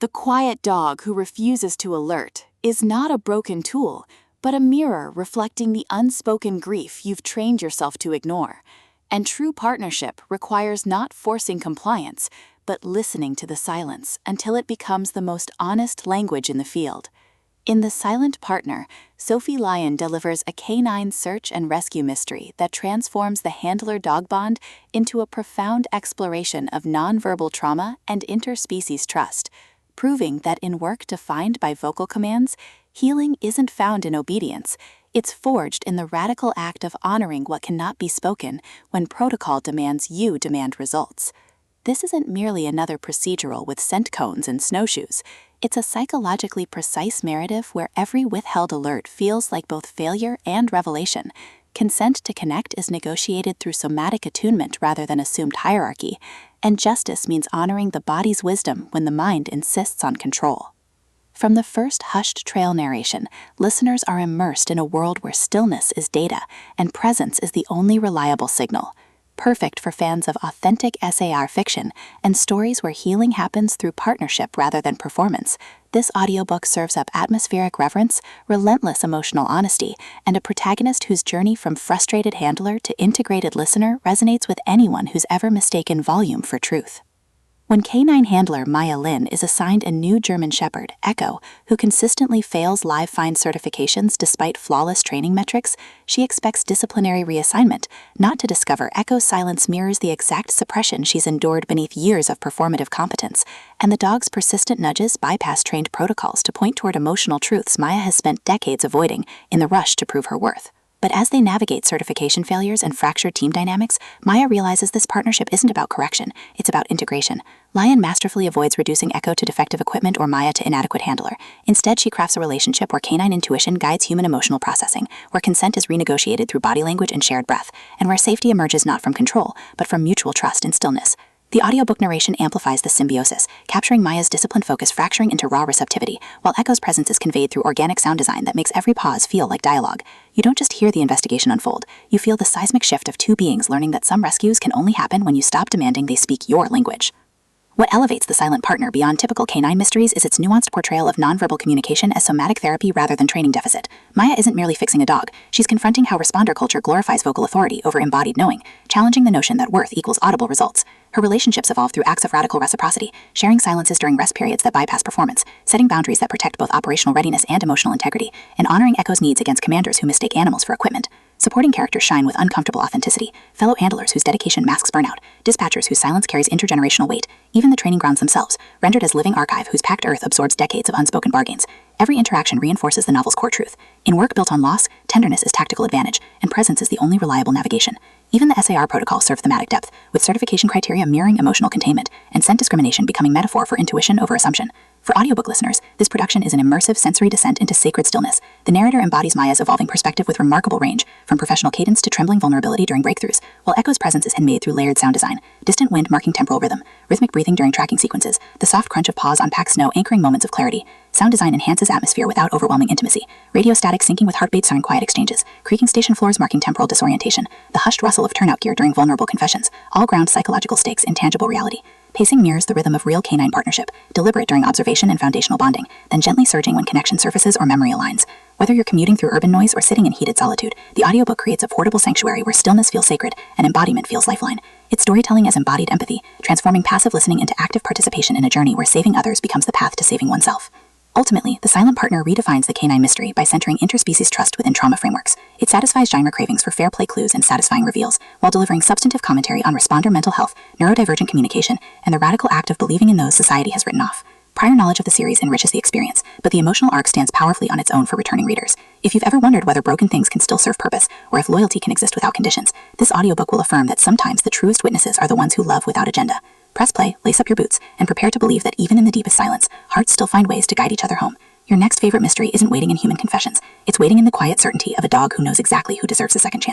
The quiet dog who refuses to alert is not a broken tool, but a mirror reflecting the unspoken grief you've trained yourself to ignore. And true partnership requires not forcing compliance, but listening to the silence until it becomes the most honest language in the field. In The Silent Partner, Sophie Lyon delivers a K-9 search and rescue mystery that transforms the handler-dog bond into a profound exploration of nonverbal trauma and interspecies trust, proving that in work defined by vocal commands, healing isn't found in obedience. It's forged in the radical act of honoring what cannot be spoken when protocol demands you demand results. This isn't merely another procedural with scent cones and snowshoes. It's a psychologically precise narrative where every withheld alert feels like both failure and revelation. Consent to connect is negotiated through somatic attunement rather than assumed hierarchy, and justice means honoring the body's wisdom when the mind insists on control. From the first hushed trail narration, listeners are immersed in a world where stillness is data and presence is the only reliable signal. Perfect for fans of authentic SAR fiction and stories where healing happens through partnership rather than performance, this audiobook serves up atmospheric reverence, relentless emotional honesty, and a protagonist whose journey from frustrated handler to integrated listener resonates with anyone who's ever mistaken volume for truth. When K-9 handler Maya Lin is assigned a new German Shepherd, Echo, who consistently fails live find certifications despite flawless training metrics, she expects disciplinary reassignment, not to discover Echo's silence mirrors the exact suppression she's endured beneath years of performative competence, and the dog's persistent nudges bypass trained protocols to point toward emotional truths Maya has spent decades avoiding in the rush to prove her worth. But as they navigate certification failures and fractured team dynamics, Maya realizes this partnership isn't about correction, it's about integration. Lyon masterfully avoids reducing Echo to defective equipment or Maya to inadequate handler. Instead, she crafts a relationship where canine intuition guides human emotional processing, where consent is renegotiated through body language and shared breath, and where safety emerges not from control, but from mutual trust and stillness. The audiobook narration amplifies this symbiosis, capturing Maya's disciplined focus fracturing into raw receptivity, while Echo's presence is conveyed through organic sound design that makes every pause feel like dialogue. You don't just hear the investigation unfold, you feel the seismic shift of two beings learning that some rescues can only happen when you stop demanding they speak your language. What elevates The Silent Partner beyond typical K-9 mysteries is its nuanced portrayal of nonverbal communication as somatic therapy rather than training deficit. Maya isn't merely fixing a dog, she's confronting how responder culture glorifies vocal authority over embodied knowing, challenging the notion that worth equals audible results. Her relationships evolve through acts of radical reciprocity, sharing silences during rest periods that bypass performance, setting boundaries that protect both operational readiness and emotional integrity, and honoring Echo's needs against commanders who mistake animals for equipment. Supporting characters shine with uncomfortable authenticity, fellow handlers whose dedication masks burnout, dispatchers whose silence carries intergenerational weight, even the training grounds themselves, rendered as living archive whose packed earth absorbs decades of unspoken bargains. Every interaction reinforces the novel's core truth. In work built on loss, tenderness is tactical advantage, and presence is the only reliable navigation. Even the SAR protocol serve thematic depth, with certification criteria mirroring emotional containment, and scent discrimination becoming metaphor for intuition over assumption. For audiobook listeners, this production is an immersive sensory descent into sacred stillness. The narrator embodies Maya's evolving perspective with remarkable range, from professional cadence to trembling vulnerability during breakthroughs, while Echo's presence is handmade through layered sound design, distant wind marking temporal rhythm, rhythmic breathing during tracking sequences, the soft crunch of paws on packed snow anchoring moments of clarity. Sound design enhances atmosphere without overwhelming intimacy. Radio static syncing with heartbeats during quiet exchanges, creaking station floors marking temporal disorientation, the hushed rustle of turnout gear during vulnerable confessions, all ground psychological stakes in tangible reality. Pacing mirrors the rhythm of real K-9 partnership, deliberate during observation and foundational bonding, then gently surging when connection surfaces or memory aligns. Whether you're commuting through urban noise or sitting in heated solitude, the audiobook creates a portable sanctuary where stillness feels sacred and embodiment feels lifeline. It's storytelling as embodied empathy, transforming passive listening into active participation in a journey where saving others becomes the path to saving oneself. Ultimately, The Silent Partner redefines the K-9 mystery by centering interspecies trust within trauma frameworks. It satisfies genre cravings for fair play clues and satisfying reveals, while delivering substantive commentary on responder mental health, neurodivergent communication, and the radical act of believing in those society has written off. Prior knowledge of the series enriches the experience, but the emotional arc stands powerfully on its own for returning readers. If you've ever wondered whether broken things can still serve purpose, or if loyalty can exist without conditions, this audiobook will affirm that sometimes the truest witnesses are the ones who love without agenda. Press play, lace up your boots, and prepare to believe that even in the deepest silence, hearts still find ways to guide each other home. Your next favorite mystery isn't waiting in human confessions. It's waiting in the quiet certainty of a dog who knows exactly who deserves a second chance.